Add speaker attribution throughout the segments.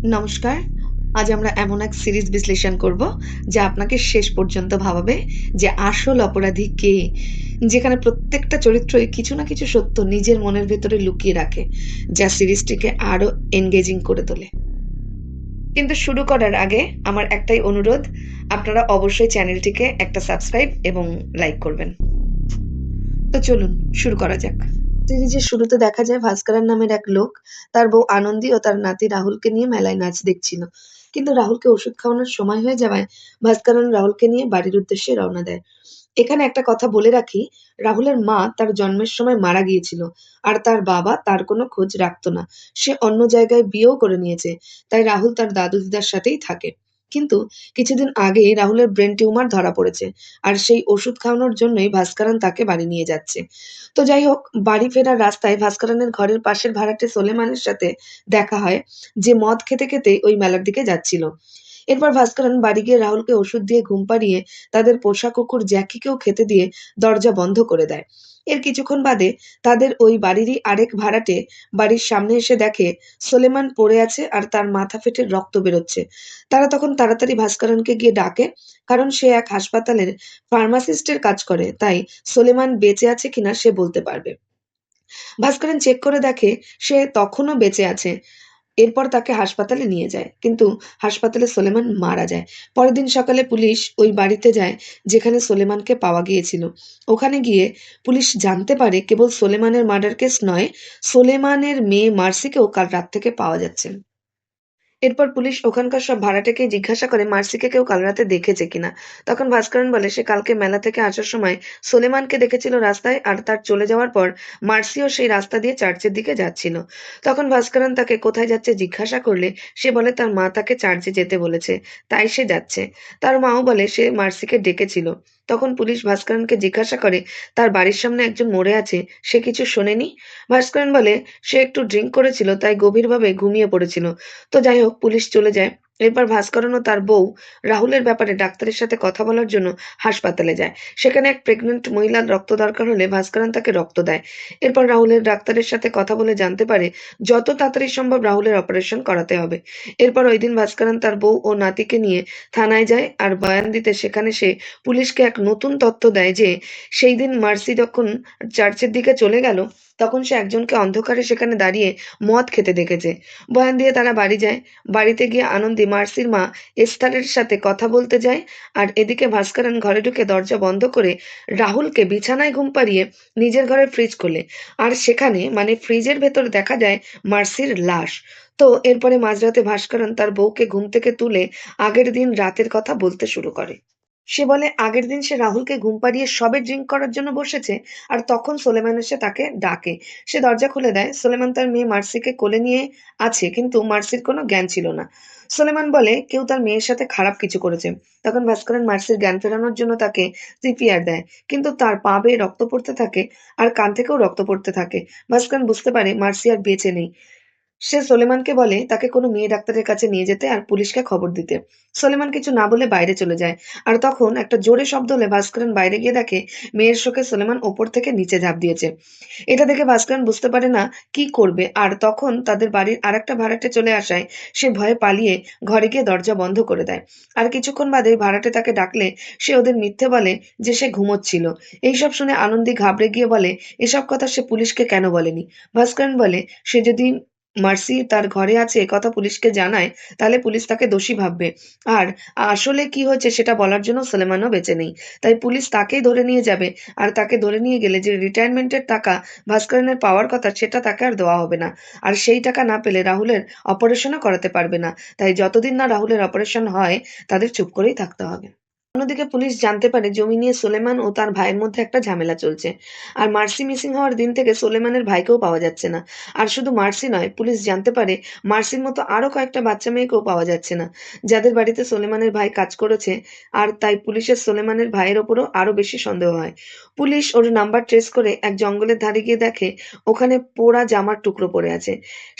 Speaker 1: নমস্কার। আজ আমরা এমন এক সিরিজ বিশ্লেষণ করব, যা আপনাকে শেষ পর্যন্ত ভাবাবে যে আসল অপরাধী কে? যেখানে প্রত্যেকটা চরিত্রই কিছু না কিছু সত্য নিজের মনের ভেতরে লুকিয়ে রাখে, যা সিরিজটিকে আরো এনগেজিং করে তোলে। কিন্তু শুরু করার আগে আমার একটাই অনুরোধ, আপনারা অবশ্যই চ্যানেলটিকে একটা সাবস্ক্রাইব এবং লাইক করবেন। তো চলুন শুরু করা যাক। সিরিজের শুরুতে দেখা যায় ভাস্করন নামের এক লোক তার বউ আনন্দী ও তার নাতি রাহুলকে নিয়ে মেলায় নাচ দেখছিল। কিন্তু রাহুলকে ওষুধ খাওয়ানোর সময় হয়ে যাওয়ায় ভাস্করন রাহুলকে নিয়ে বাড়ির উদ্দেশ্যে রওনা দেয়। এখানে একটা কথা বলে রাখি, রাহুলের মা তার জন্মের সময় মারা গিয়েছিল, আর তার বাবা তার কোনো খোঁজ রাখতো না। সে অন্য জায়গায় বিয়েও করে নিয়েছে, তাই রাহুল তার দাদু দিদার সাথেই থাকে। কিন্তু কিছুদিন আগেই রাহুলের ব্রেন টিউমার ধরা পড়েছে, আর সেই ওষুধ খাওয়ানোর জন্যই ভাস্করন তাকে বাড়ি নিয়ে যাচ্ছে। তো যাই হোক, বাড়ি ফেরার রাস্তায় ভাস্করনের ঘরের পাশের ভাড়াটে সোলেমানের সাথে দেখা হয়, যে মদ খেতে খেতে ওই মেলার দিকে যাচ্ছিল। এরপর ভাস্করন বাড়ি গিয়ে রাহুলকে ওষুধ দিয়ে ঘুম পাড়িয়ে তাদের পোষা কুকুর জ্যাকিকেও খেতে দিয়ে দরজা বন্ধ করে দেয়। এর কিছুক্ষণ বাদে তাদের ওই বাড়িরই আরেক ভাড়াটে বাড়ির সামনে এসে দেখে সোলেমান পড়ে আছে আর তার মাথা ফেটে রক্ত বেরোচ্ছে। তারা তখন তাড়াতাড়ি ভাস্করনকে গিয়ে ডাকে, কারণ সে এক হাসপাতালের ফার্মাসিস্টের কাজ করে, তাই সোলেমান বেঁচে আছে কিনা সে বলতে পারবে। ভাস্করন চেক করে দেখে সে তখনও বেঁচে আছে। এরপর তাকে হাসপাতালে নিয়ে যায়, কিন্তু হাসপাতালে সোলেমান মারা যায়। পরের দিন সকালে পুলিশ ওই বাড়িতে যায় যেখানে সোলেমানকে পাওয়া গিয়েছিল। ওখানে গিয়ে পুলিশ জানতে পারে কেবল সোলেমানের মার্ডার কেস নয়, সোলেমানের মেয়ে মার্সিকেও কাল রাত থেকে পাওয়া যাচ্ছে। এরপর পুলিশ ওখানকার সব ভাড়াটেকে জিজ্ঞাসা করে মার্সিকে কেউ কাল রাতে দেখেছে কিনা। তখন ভাস্করন বলে সে কালকে মেলা থেকে আসার সময় সোলেমানকে দেখেছিল রাস্তায়, আর তার চলে যাওয়ার পর মার্সিও সেই রাস্তা দিয়ে চার্চের দিকে যাচ্ছিল। তখন ভাস্করন তাকে কোথায় যাচ্ছে জিজ্ঞাসা করলে সে বলে তার মা তাকে চার্চে যেতে বলেছে, তাই সে যাচ্ছে। তার মাও বলে সে মার্সিকে ডেকেছিল। তখন পুলিশ ভাস্করনকে জিজ্ঞাসা করে তার বাড়ির সামনে একজন মরে আছে, সে কিছু শোনেনি। ভাস্করন বলে সে একটু ড্রিঙ্ক করেছিল, তাই গভীরভাবে ঘুমিয়ে পড়েছিল। তো যাই হোক, পুলিশ চলে যায়। এরপর ভাস্করন ও তার বউ রাহুলের ব্যাপারে ডাক্তারের সাথে কথা বলার জন্য হাসপাতালে যায়। সেখানে এক প্রেগনেন্ট মহিলার রক্ত দরকার হলে ভাস্করন তাকে রক্ত দেয়। এরপর রাহুলের ডাক্তারের সাথে কথা বলে জানতে পারে যত তাড়াতাড়ি সম্ভব রাহুলের অপারেশন করাতে হবে। এরপর ওই দিন ভাস্করন তার বউ ও নাতিকে নিয়ে থানায় যায়, আর বয়ান দিতে সেখানে সে পুলিশকে এক নতুন তথ্য দেয় যে সেই দিন মার্সি যখন চার্চের দিকে চলে গেল, তখন সে একজনকে অন্ধকারে সেখানে দাঁড়িয়ে মদ খেতে দেখেছে। বয়ান দিয়ে তারা বাড়ি যায়। বাড়িতে গিয়ে আনন্দী মার্সির মা এস্থারের সাথে কথা বলতে যায়, আর এদিকে ভাস্করন ঘরে ঢুকে দরজা বন্ধ করে রাহুলকে বিছানায় ঘুম পাড়িয়ে নিজের ঘরের ফ্রিজ খোলে, আর সেখানে মানে ফ্রিজের ভেতর দেখা যায় মার্সির লাশ। তো এরপরে মাঝরাতে ভাস্করন তার বউকে ঘুম থেকে তুলে আগের দিন রাতের কথা বলতে শুরু করে। সে বলে আগের দিন সে রাহুলকে ঘুম পাড়িয়ে সবে ড্রিঙ্ক করার জন্য বসেছে, আর তখন সোলেমান এসে তাকে ডাকে। সে দরজা খুলে দেয়। সোলেমান তার মেয়ে মার্সিকে কোলে নিয়ে আছে, কিন্তু মার্সির কোনো জ্ঞান ছিল না। সোলেমান বলে কেউ তার মেয়ের সাথে খারাপ কিছু করেছে। তখন ভাস্করন মার্সির জ্ঞান ফেরানোর জন্য তাকে সিপিআর দেয়, কিন্তু তার পা বেয়ে রক্ত পড়তে থাকে, আর কান থেকেও রক্ত পড়তে থাকে। ভাস্করন বুঝতে পারে মার্সি আর বেঁচে নেই। সে সোলেমানকে বলে তাকে কোনো মেয়ে ডাক্তারের কাছে নিয়ে যেতে আর পুলিশকে খবর দিতে। সোলেমান কিছু না বলে বাইরে চলে যায়, আর তখন একটা জোরে শব্দ হলে ভাস্করন বাইরে গিয়ে দেখে মেয়ের শোকে সোলেমান ওপর থেকে নিচে ঝাঁপ দিয়েছে। এটা দেখে ভাস্করন বুঝতে পারে না কি করবে, আর তখন তাদের বাড়ির আরেকটা ভাড়াটে চলে আসায় সে ভয়ে পালিয়ে ঘরে গিয়ে দরজা বন্ধ করে দেয়। আর কিছুক্ষণ বাদে ভাড়াটে তাকে ডাকলে সে ওদের মিথ্যে বলে যে সে ঘুমোচ্ছিল। এইসব শুনে আনন্দী ঘাবড়ে গিয়ে বলে এসব কথা সে পুলিশকে কেন বলেনি। ভাস্করন বলে সে যদি মার্সি তার ঘরে আছে একথা পুলিশকে জানায়, তাহলে পুলিশ তাকে দোষী ভাববে, আর আসলে কি হয়েছে সেটা বলার জন্য সোলেমানও বেঁচে নেই। তাই পুলিশ তাকেই ধরে নিয়ে যাবে, আর তাকে ধরে নিয়ে গেলে যে রিটায়ারমেন্টের টাকা ভাস্করনের পাওয়ার কথা সেটা তাকে আর দেওয়া হবে না, আর সেই টাকা না পেলে রাহুলের অপারেশনও করাতে পারবে না। তাই যতদিন না রাহুলের অপারেশন হয় তাদের চুপ করেই থাকতে হবে। অন্যদিকে পুলিশ জানতে পারে জমি নিয়ে সোলেমান ও তার ভাইয়ের মধ্যে একটা ঝামেলা চলছে, আর মার্সি মিসিং হওয়ার দিন থেকে সোলেমানের ভাইকেও পাওয়া যাচ্ছে না। আর শুধু মার্সি নয়, পুলিশ জানতে পারে মার্সির মতো আরো কয়েকটা বাচ্চা মেয়েকেও পাওয়া যাচ্ছে না, যাদের বাড়িতে সোলেমানের ভাই কাজ করেছে। আর তাই পুলিশের সোলেমানের ভাইয়ের ওপরও আরো বেশি সন্দেহ হয়। পুলিশ ওর নাম্বার ট্রেস করে এক জঙ্গলের ধারে গিয়ে দেখে ওখানে পোড়া জামার টুকরো পড়ে আছে।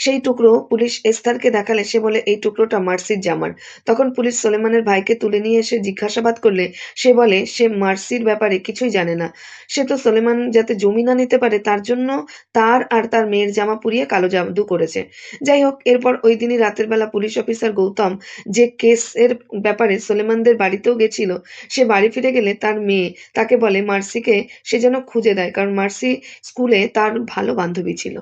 Speaker 1: সেই টুকরো পুলিশ এস্থারকে দেখালে সে বলে এই টুকরোটা মার্সির জামার। তখন পুলিশ সোলেমানের ভাইকে তুলে নিয়ে এসে জিজ্ঞাসাবাদ করলে সে বলে সে মার্সির ব্যাপারে কিছুই জানে না। সে তো সোলেমান যাতে জমি না নিতে পারে তার জন্য তার আর তার মেয়ের জামা পুড়িয়ে কালো জাদু করেছে। যাই হোক, এরপর ওই দিনই রাতের বেলা পুলিশ অফিসার গৌতম যে কেসের ব্যাপারে সোলেমানদের বাড়িতেও গেছিল, সে বাড়ি ফিরে গেলে তার মেয়ে তাকে বলে মার্সিকে সে যেন খুঁজে দেয়, কারণ মার্সি স্কুলে তার ভালো বান্ধবী ছিল।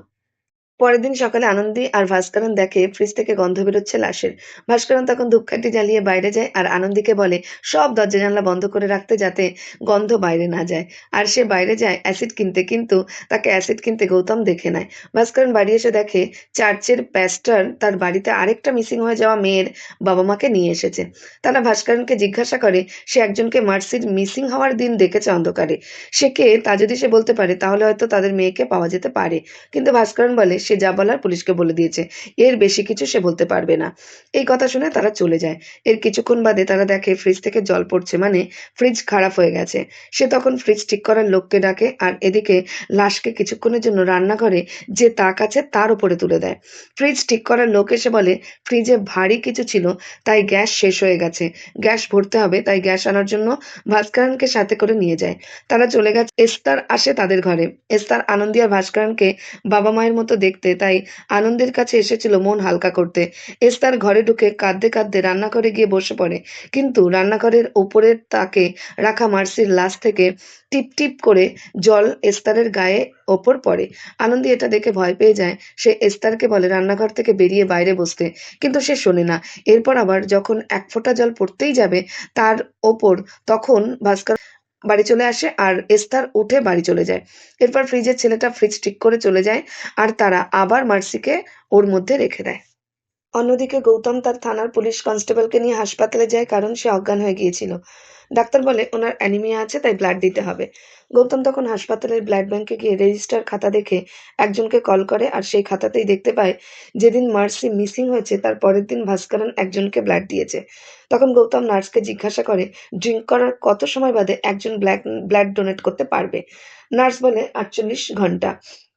Speaker 1: পরের দিন সকালে আনন্দী আর ভাস্করন দেখে ফ্রিজ থেকে গন্ধ বেরোচ্ছে লাশের। ভাস্করন তখন ধূপকাঠি জ্বালিয়ে বাইরে যায় আর আনন্দীকে বলে সব দরজা জানলা বন্ধ করে রাখতে, যাতে গন্ধ বাইরে না যায়। আর সে বাইরে যায় অ্যাসিড কিনতে, কিন্তু তাকে অ্যাসিড কিনতে গৌতম দেখে নেয়। ভাস্করন বাড়ি এসে দেখে চার্চের প্যাস্টর তার বাড়িতে আরেকটা মিসিং হয়ে যাওয়া মেয়ের বাবা মাকে নিয়ে এসেছে। তারা ভাস্করনকে জিজ্ঞাসা করে সে একজনকে মার্সির মিসিং হওয়ার দিন দেখেছে অন্ধকারে। সে কে তা যদি সে বলতে পারে তাহলে হয়তো তাদের মেয়েকে পাওয়া যেতে পারে। কিন্তু ভাস্করন বলে সে যা বলার পুলিশকে বলে দিয়েছে, এর বেশি কিছু সে বলতে পারবে না। এই কথা শুনে তারা চলে যায়। এর কিছুক্ষণ বাদে তারা দেখে ফ্রিজ থেকে জল পড়ছে, মানে ফ্রিজ খারাপ হয়ে গেছে। সে তখন ফ্রিজ ঠিক করার লোককে ডাকে আর এদিকে লাশকে কিছুক্ষণের জন্য রান্নাঘরে যে তাক আছে তার উপরে তুলে দেয়। ফ্রিজ ঠিক করার লোক এসে বলে ফ্রিজে ভারী কিছু ছিল, তাই গ্যাস শেষ হয়ে গেছে, গ্যাস ভরতে হবে, তাই গ্যাস আনার জন্য ভাস্করনকে সাথে করে নিয়ে যায়। তারা চলে গেছে। এস্তার আসে তাদের ঘরে। এস্তার আনন্দী আর ভাস্করনকে বাবা মায়ের মতো দেখতে, তাই আনন্দের কাছে এসেছিল মন হালকা করতে। এস্তার ঘরে ঢুকে কাঁদতে কাঁদতে রান্নাঘরে গিয়ে বসে পড়ে, কিন্তু রান্নাঘরের ওপরের তাকে রাখা মার্সির লাশ থেকে টিপ টিপ করে জল এস্তারের গায়ে ওপর পড়ে। আনন্দী এটা দেখে ভয় পেয়ে যায়। সে এস্তারকে বলে রান্নাঘর থেকে বেরিয়ে বাইরে বসতে, কিন্তু সে শোনে না। এরপর আবার যখন এক ফোঁটা জল পড়তেই যাবে তার ওপর, তখন ভাস্কর বাড়ি চলে আসে আর এস্তার উঠে বাড়ি চলে যায়। এরপর ফ্রিজের ছেলেটা ফ্রিজ ঠিক করে চলে যায় আর তারা আবার মার্সিকে ওর মধ্যে রেখে দেয়। অন্যদিকে গৌতম তার থানার পুলিশ কনস্টেবলকে নিয়ে হাসপাতালে যায়, কারণ সে অজ্ঞান হয়ে গিয়েছিল। ডাক্তার বলে ওনার অ্যানিমিয়া আছে, তাই ব্লাড দিতে হবে। গৌতম তখন হাসপাতালের ব্লাড ব্যাংকে গিয়ে রেজিস্টার খাতা দেখে একজনকে কল করে আর সেই খাতাতেই দেখতে পায় যেদিন মার্সি মিসিং হয়েছে তার পরের দিন ভাস্করন একজনকে ব্লাড দিয়েছে। তখন গৌতম নার্সকে জিজ্ঞাসা করে ড্রিঙ্ক করার কত সময় বাদে একজন ব্লাড ডোনেট করতে পারবে। নার্স বলে 48 ঘন্টা।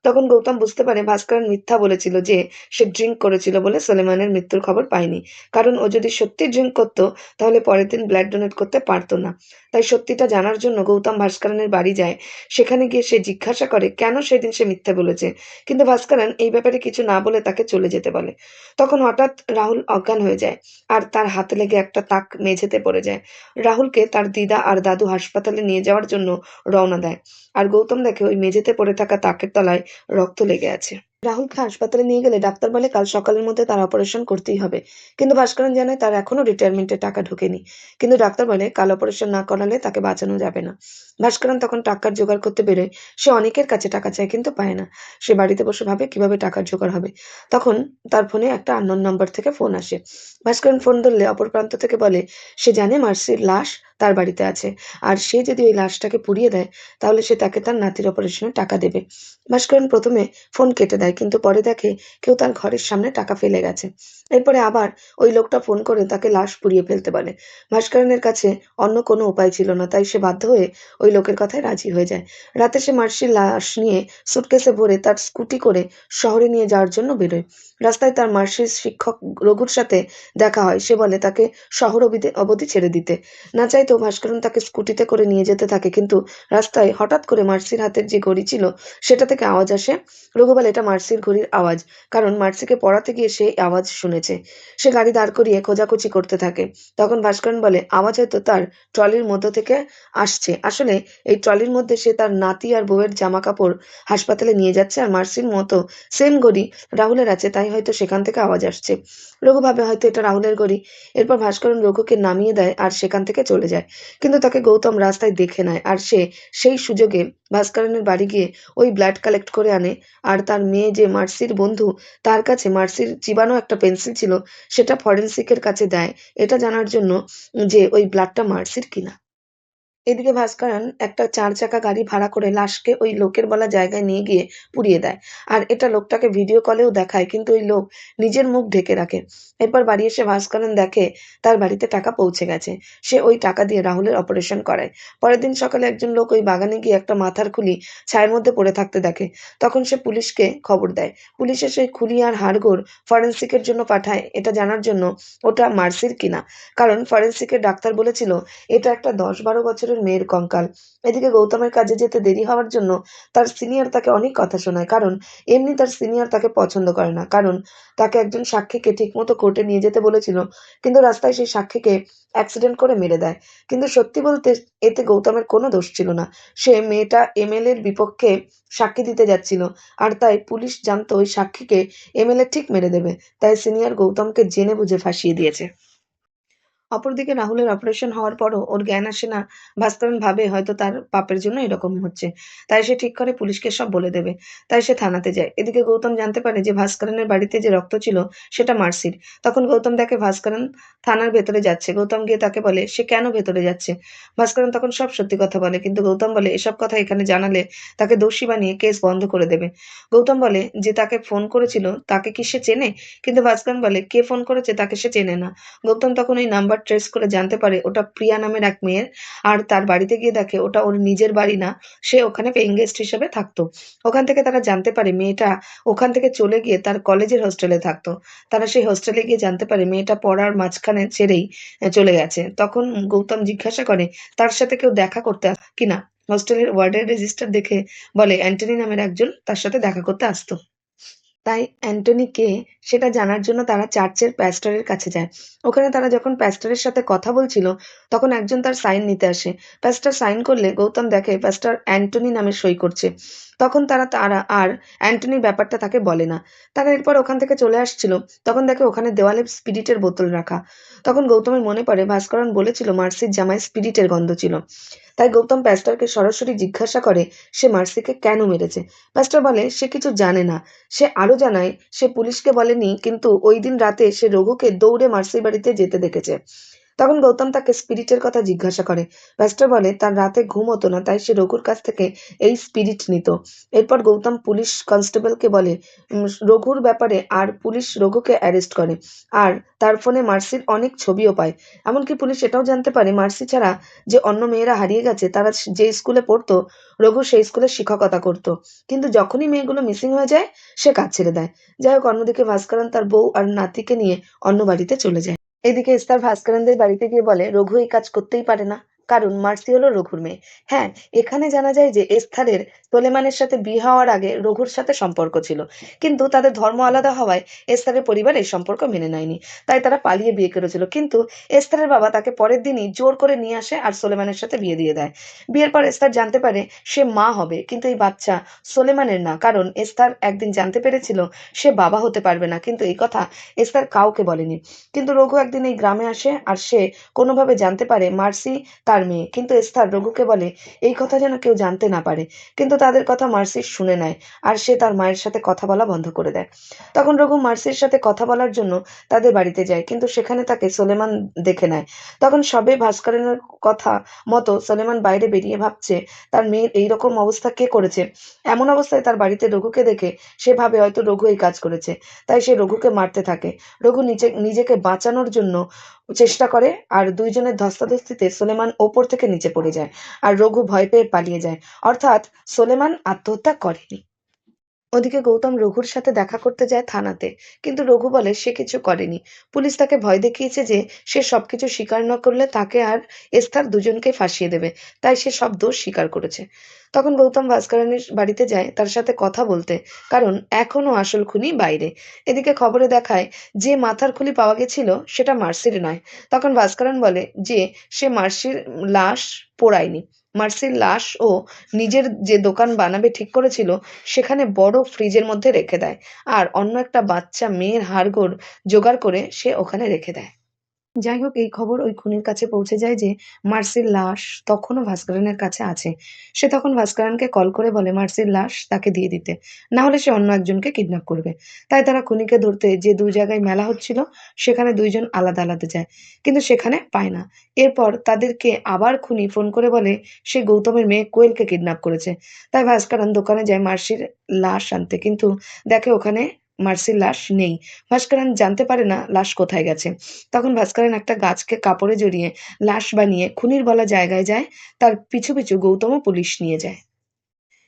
Speaker 1: তখন গৌতম বুঝতে পারে ভাস্করন মিথ্যা বলেছিল যে সে ড্রিঙ্ক করেছিল বলে সোলেমানের মৃত্যুর খবর পায়নি, কারণ ও যদি সত্যি ড্রিঙ্ক করতো তাহলে পরের দিন ব্লাড ডোনেট করতে পারতো না। তাই সত্যিটা জানার জন্য গৌতম ভাস্করনের বাড়ি যায়। সেখানে গিয়ে সে জিজ্ঞাসা করে কেন সেদিন সে মিথ্যা বলেছে, কিন্তু ভাস্করন এই ব্যাপারে কিছু না বলে তাকে চলে যেতে বলে। তখন হঠাৎ রাহুল অজ্ঞান হয়ে যায় আর তার হাতে লেগে একটা তাক মেঝেতে পড়ে যায়। রাহুলকে তার দিদা আর দাদু হাসপাতালে নিয়ে যাওয়ার জন্য রওনা দেয় আর গৌতম দেখে ওই মেঝেতে পড়ে থাকা তাকের তলায় রক্ত লেগে আছে। রাহুলকে হাসপাতালে নিয়ে গেলে ডাক্তার বলে কাল সকালের মধ্যে তার অপারেশন করতেই হবে, কিন্তু ভাস্করন জানায় তার এখনো রিটায়ারমেন্টের টাকা ঢোকেনি। কিন্তু ডাক্তার বলে কাল অপারেশন না করালে তাকে বাঁচানো যাবে না। ভাস্করন তখন টাকার জোগাড় করতে বেরোয়। সে অনেকের কাছে টাকা চায় কিন্তু পায় না। সে বাড়িতে বসে ভাবে কিভাবে টাকার জোগাড় হবে। তখন তার ফোনে একটা আননোন নাম্বার থেকে ফোন আসে। ভাস্করন ফোন ধরলে অপর প্রান্ত থেকে বলে সে জানে মার্সির লাশ তার বাড়িতে আছে, আর সে যদি ওই লাশটাকে পুড়িয়ে দেয় তাহলে সে তাকে তার নাতির অপারেশনে টাকা দেবে। ভাস্করন প্রথমে ফোন কেটে দেয়, কিন্তু পরে দেখে কেউ তার ঘরের সামনে টাকা ফেলে গেছে। এরপরে আবার ওই লোকটা ফোন করে তাকে লাশ পুড়িয়ে ফেলতে বলে। ভাস্করনের কাছে অন্য কোনো উপায় ছিল না, তাই সে বাধ্য হয়ে ওই লোকের কথায় রাজি হয়ে যায়। রাতে সে মার্সির লাশ নিয়ে সুটকেসে ভরে তার স্কুটি করে শহরে নিয়ে যাওয়ার জন্য বেরোয়। রাস্তায় তার মার্সির শিক্ষক রঘুর সাথে দেখা হয়। সে বলে তাকে শহর অবধি ছেড়ে দিতে। না চাইতেও ভাস্করন তাকে স্কুটিতে করে নিয়ে যেতে থাকে, কিন্তু রাস্তায় হঠাৎ করে মার্সির হাতের যে ঘড়ি ছিল সেটা থেকে আওয়াজ আসে। রঘু বলে এটা মার্সির ঘড়ির আওয়াজ, কারণ মার্সিকে পড়াতে গিয়ে সে আওয়াজ শুনেছে। সে গাড়ি দাঁড় করিয়ে খোঁজাখুঁজি করতে থাকে। তখন ভাস্করন বলে আওয়াজ হয়তো তার ট্রলির মধ্য থেকে আসছে। আসলে এই ট্রলির মধ্যে সে তার নাতি আর বউয়ের জামা কাপড় হাসপাতালে নিয়ে যাচ্ছে, আর মার্সির মতো সেম ঘড়ি রাহুলের আছে, তাই হয়তো সেখান থেকে আওয়াজ আসছে। রঘু ভাবে হয়তো এটা রাহুলের ঘড়ি। এরপর ভাস্করন রঘুকে নামিয়ে দেয় আর সেখান থেকে চলে যায়, কিন্তু তাকে গৌতম রাস্তায় দেখে নেয় আর সে সেই সুযোগে ভাস্করনের বাড়ি গিয়ে ওই ব্লাড কালেক্ট করে আনে। আর তার মেয়ে যে মার্সির বন্ধু, তার কাছে মার্সির চিবানো একটা পেন্সিল ছিল, সেটা ফরেন্সিকের কাছে দেয় এটা জানার জন্য যে ওই ব্লাডটা মার্সির কিনা। এদিকে ভাস্করন একটা ৪ চাকা গাড়ি ভাড়া করে লাশকে ওই লোকের বলা জায়গায় নিয়ে গিয়ে পুড়িয়ে দেয়। আর এটা লোকটাকে ভিডিও কলেও দেখায়, কিন্তু ওই লোক নিজের মুখ ঢেকে রাখে। এরপর বাড়ি এসে ভাস্করন দেখে তার বাড়িতে টাকা পৌঁছে গেছে। সে ওই টাকা দিয়ে রাহুলের অপারেশন করায়। পরের দিন সকালে একজন লোক ওই বাগানে গিয়ে একটা মাথার খুলি ছায়ের মধ্যে পড়ে থাকতে দেখে। তখন সে পুলিশকে খবর দেয়। পুলিশ এসে খুলি আর হাড়গোড় ফরেনসিকের জন্য পাঠায়, এটা জানার জন্য ওটা মার্সির কিনা। কারণ ফরেনসিকের ডাক্তার বলেছিল এটা একটা ১০-১২ বছরের মেয়ের কঙ্কাল। এদিকে গৌতমের কাজে যেতে দেরি হওয়ার জন্য তার সিনিয়র তাকে অনেক কথা শোনায়। কারণ এমনি তার সিনিয়র তাকে পছন্দ করে না। কারণ তাকে একজন সাক্ষীকে ঠিকমতো কোর্টে নিয়ে যেতে বলেছিল। কিন্তু রাস্তায় সেই সাক্ষীকে অ্যাক্সিডেন্ট করে মেরে দেয়। কিন্তু সত্যি বলতে এতে গৌতমের কোনো দোষ ছিল না। সে মেয়েটা এমএলএর বিপক্ষে সাক্ষী দিতে যাচ্ছিল। আর তাই পুলিশ জানতো ওই সাক্ষীকে এমএলএ ঠিক মেরে দেবে। তাই সিনিয়র গৌতমকে জেনে বুঝে ফাঁসিয়ে দিয়েছে। অপরদিকে রাহুলের অপারেশন হওয়ার পরও ওর জ্ঞান আসে না। ভাস্করন ভাবে হয়তো তার পাপের জন্য এরকম হচ্ছে। তাই সে ঠিক করে পুলিশকে সব বলে দেবে। তাই সে থানাতে যায়। এদিকে গৌতম জানতে পারে যে ভাস্করনের বাড়িতে যে রক্ত ছিল সেটা মার্সির। তখন গৌতম দেখে ভাস্করন থানার ভেতরে যাচ্ছে। গৌতম গিয়ে তাকে বলে সে কেন ভেতরে যাচ্ছে। ভাস্করন তখন সব সত্যি কথা বলে, কিন্তু গৌতম বলে এসব কথা এখানে জানালে তাকে দোষী বানিয়ে কেস বন্ধ করে দেবে। গৌতম বলে যে তাকে ফোন করেছিল তাকে কি সে চেনে, কিন্তু ভাস্করন বলে কে ফোন করেছে তাকে সে চেনে না। গৌতম তখন ওই নাম্বার ট্রেস করে জানতে পারে ওটা প্রিয়া নামের এক মেয়ের। আর তার বাড়িতে গিয়ে দেখে ওটা ওর নিজের বাড়ি না, সে ওখানে পেইং গেস্ট হিসেবে থাকতো। ওখান থেকে তারা জানতে পারে মেয়েটা ওখান থেকে চলে গিয়ে তার কলেজের হোস্টেলে থাকতো। তারা সেই হোস্টেলে গিয়ে জানতে পারে মেয়েটা পড়ার মাঝখানে ছেড়েই চলে গেছে। তখন গৌতম জিজ্ঞাসা করে তার সাথে কেউ দেখা করতে কিনা। হোস্টেলের ওয়ার্ডের রেজিস্টার দেখে বলে অ্যান্টনি নামের একজন তার সাথে দেখা করতে আসতো। তাই অ্যান্টনি কে সেটা জানার জন্য তারা চার্চের প্যাস্টরের কাছে যায়। ওখানে তারা যখন প্যাস্টরের সাথে কথা বলছিল তখন একজন তার সাইন নিতে আসে। প্যাস্টর সাইন করলে গৌতম দেখে প্যাস্টর অ্যান্টনি নামে সই করছে। তখন তারা আর অ্যান্টনির ব্যাপারটা তাকে বলে না। তারা এরপর ওখান থেকে চলে আসছিল। তখন দেখে ওখানে দেওয়ালে স্পিরিটের বোতল রাখা। তখন গৌতমের মনে পড়ে ভাস্করন বলেছিল মার্সির জামায় স্পিরিটের গন্ধ ছিল। তাই গৌতম প্যাস্টরকে সরাসরি জিজ্ঞাসা করে সে মার্সিকে কেন মেরেছে। প্যাস্টর বলে সে কিছু জানে না। সে আরো জানায় সে পুলিশকে বলেনি, কিন্তু ওই দিন রাতে সে রঘুকে দৌড়ে মার্সির বাড়িতে যেতে দেখেছে। তখন গৌতম তাকে স্পিরিটের কথা জিজ্ঞাসা করে। প্যাস্টর বলে তার রাতে ঘুম হতো না, তাই সে রঘুর কাছ থেকে এই স্পিরিট নিত। এরপর গৌতম পুলিশ কনস্টেবলকে বলে রঘুর ব্যাপারে, আর পুলিশ রঘুকে অ্যারেস্ট করে। আর তার ফোনে মার্সির অনেক ছবিও পায়। এমনকি পুলিশ এটাও জানতে পারে মার্সি ছাড়া যে অন্য মেয়েরা হারিয়ে গেছে তারা যে স্কুলে পড়তো রঘু সেই স্কুলে শিক্ষকতা করতো। কিন্তু যখনই মেয়েগুলো মিসিং হয়ে যায় সে কাজ ছেড়ে দেয়। যাই হোক, অন্যদিকে ভাস্করন তার বউ আর নাতিকে নিয়ে অন্য বাড়িতে চলে যায়। এদিকে এস্থার ভাস্করনদের বাড়িতে গিয়ে বলে রঘু এই কাজ করতেই পারে না, কারণ মার্সি হলো রঘুর মেয়ে। হ্যাঁ, এখানে জানা যায় যে এস্থারের সোলেমানের সাথে বিয়ে হওয়ার আগে রঘুর সাথে সম্পর্ক ছিল, কিন্তু তাদের ধর্ম আলাদা হওয়ায় এস্থারের পরিবার এই সম্পর্ক মেনে নেয়নি। তাই তারা পালিয়ে বিয়ে করেছিল, কিন্তু এস্থারের বাবা তাকে পরের দিনই জোর করে নিয়ে আসে আর সোলেমানের সাথে বিয়ে দিয়ে দেয়। বিয়ের পর এস্থার জানতে পারে সে মা হবে, কিন্তু এই বাচ্চা সোলেমানের না। কারণ এস্থার একদিন জানতে পেরেছিল সে বাবা হতে পারবে না, কিন্তু এই কথা এস্থার কাউকে বলেনি। কিন্তু রঘু একদিন এই গ্রামে আসে আর সে কোনোভাবে জানতে পারে মার্সি তার মেয়ে, কিন্তু এস্থার রঘুকে বলে এই কথা যেন কেউ জানতে না পারে। কিন্তু তাদের কথা মার্সি শুনে নেয় আর সে তার মায়ের সাথে কথা বলা বন্ধ করে দেয়। তখন রঘু মার্সির সাথে কথা বলার জন্য তাদের বাড়িতে যায়, কিন্তু সেখানে তাকে সোলেমান দেখে নেয়। তখন সবে ভাস্করনের কথা মতো সোলেমান বাইরে বেরিয়ে ভাবছে তার মেয়ের এইরকম অবস্থা কে করেছে। এমন অবস্থায় তার বাড়িতে রঘুকে দেখে সে ভাবে হয়তো রঘু এই কাজ করেছে। তাই সে রঘুকে মারতে থাকে। রঘু নিজেকে বাঁচানোর জন্য চেষ্টা করে আর দুইজনের ধস্তাধস্তিতে সোলেমান ওপর থেকে নিচে পড়ে যায় আর রঘু ভয় পেয়ে পালিয়ে যায়। অর্থাৎ সোলেমান আত্মহত্যা করেনি। ওদিকে গৌতম রঘুর সাথে দেখা করতে যায় থানাতে, কিন্তু রঘু বলে সে কিছু করেনি। পুলিশ তাকে ভয় দেখিয়েছে যে সে সবকিছু স্বীকার না করলে তাকে আর এস্থার দুজনকে ফাঁসিয়ে দেবে। তাই সে সব দোষ স্বীকার করেছে। তখন গৌতম ভাস্করনের বাড়িতে যায় তার সাথে কথা বলতে, কারণ এখনো আসল খুনি বাইরে। এদিকে খবরে দেখায় যে মাথার খুলি পাওয়া গেছিল সেটা মার্সির নয়। তখন ভাস্করন বলে যে সে মার্সির লাশ পোড়ায়নি। মার্সির লাশ ও নিজের যে দোকান বানাবে ঠিক করেছিল সেখানে বড় ফ্রিজের মধ্যে রেখে দেয়, আর অন্য একটা বাচ্চা মেয়ের হাড়গোড় জোগাড় করে সে ওখানে রেখে দেয়। যাই হোক এই খবর ওই খুনির কাছে পৌঁছে যায় যে মার্সির লাশ তখনও ভাস্করনের কাছে আছে। সে তখন ভাস্করনকে কল করে বলে মার্সির লাশ তাকে দিয়ে দিতে। না হলে সে অন্য একজনকে কিডন্যাপ করবে। তাই তারা খুনিকে ধরতে যে ২ জায়গায় মেলা হচ্ছিল সেখানে ২ জন আলাদা, আলাদা যায়। কিন্তু সেখানে পায় না। এরপর তাদেরকে আবার খুনি ফোন করে বলে সে গৌতমের মেয়ে কোয়েলকে কিডন্যাপ করেছে। তাই ভাস্করন দোকানে যায় মার্সির লাশ আনতে। কিন্তু দেখে ওখানে মার্সির লাশ নেই। ভাস্করন জানতে পারে না লাশ কোথায় গেছে। তখন ভাস্করন একটা গাছকে কাপড়ে জড়িয়ে লাশ বানিয়ে খুনির বলা জায়গায় যায়। তার পিছু, পিছু গৌতমও পুলিশ নিয়ে যায়।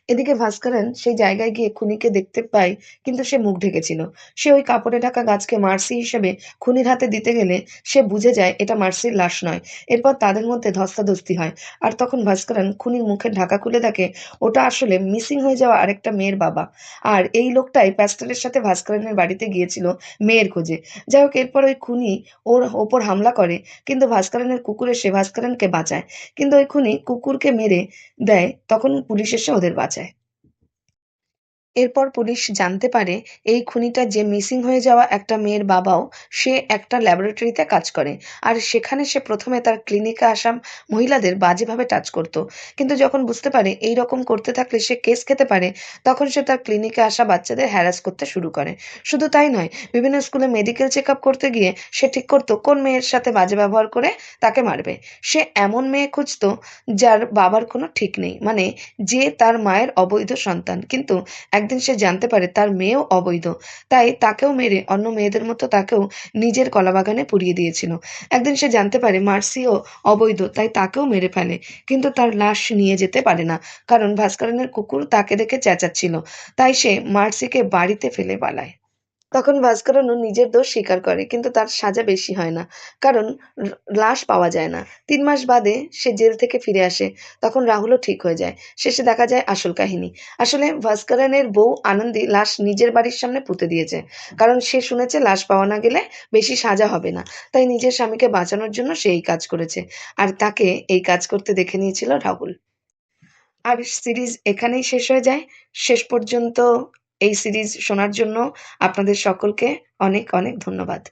Speaker 1: এদিকে ভাস্করন সেই জায়গায় গিয়ে খুনিকে দেখতে পায়, কিন্তু সে মুখ ঢেকেছিল। সে ওই কাপড়ে ঢাকা গাছকে মার্সি হিসেবে খুনির হাতে দিতে গেলে সে বুঝে যায় এটা মার্সির লাশ নয়। এরপর তাদের মধ্যে ধস্তাধস্তি হয়। আর তখন ভাস্করন খুনির মুখের ঢাকা খুলে দেখে ওটা আসলে মিসিং হয়ে যাওয়া আরেকটা মেয়ের বাবা। আর এই লোকটাই প্যাস্টেলের সাথে ভাস্করনের বাড়িতে গিয়েছিল মেয়ের খোঁজে। যাই হোক এরপর ওই খুনি ওর ওপর হামলা করে, কিন্তু ভাস্করনের কুকুর এসে ভাস্করনকে বাঁচায়। কিন্তু ওই খুনি কুকুরকে মেরে দেয়, তখন পুলিশ এসে ওদের বাঁচায়। এরপর পুলিশ জানতে পারে এই খুনিটা যে মিসিং হয়ে যাওয়া একটা মেয়ের বাবাও, সে একটা ল্যাবরেটরিতে কাজ করে। আর সেখানে সে প্রথমে তার ক্লিনিকে আসা মহিলাদের বাজেভাবে টাচ করত। কিন্তু যখন বুঝতে পারে এই রকম করতে থাকলে সে কেস খেতে পারে, তখন সে তার ক্লিনিকে আসা বাচ্চাদের হ্যারাস করতে শুরু করে। শুধু তাই নয়, বিভিন্ন স্কুলে মেডিকেল চেক আপ করতে গিয়ে সে ঠিক করতো কোন মেয়ের সাথে বাজে ব্যবহার করে তাকে মারবে। সে এমন মেয়ে খুঁজতো যার বাবার কোনো ঠিক নেই, মানে যে তার মায়ের অবৈধ সন্তান। কিন্তু একদিন সে জানতে পারে তার মেয়েও অবৈধ। তাই তাকেও মেরে অন্য মেয়েদের মতো তাকেও নিজের কলাবাগানে পুড়িয়ে দিয়েছিল। একদিন সে জানতে পারে মার্সিও অবৈধ, তাই তাকেও মেরে ফেলে। কিন্তু তার লাশ নিয়ে যেতে পারে না, কারণ ভাস্করনের কুকুর তাকে দেখে চেঁচাচ্ছিল। তাই সে মার্সিকে বাড়িতে ফেলে পালায়। তখন ভাস্করনও নিজের দোষ স্বীকার করে, কিন্তু তার সাজা বেশি হয় না। কারণ লাশ পাওয়া যায় না। ৩ মাস বাদে সে জেল থেকে ফিরে আসে। তখন রাহুলও ঠিক হয়ে যায়। শেষে দেখা যায় আসল কাহিনী। আসলে ভাস্করনের বউ আনন্দী লাশ নিজের বাড়ির সামনে পুঁতে দিয়েছে। কারণ সে শুনেছে লাশ পাওয়া না গেলে বেশি সাজা হবে না। তাই নিজের স্বামীকে বাঁচানোর জন্য সে এই কাজ করেছে। আর তাকে এই কাজ করতে দেখে নিয়েছিল রাহুল। আর সিরিজ এখানেই শেষ হয়ে যায়। শেষ পর্যন্ত এই সিরিজ শোনার জন্য আপনাদের সকলকে অনেক, অনেক ধন্যবাদ।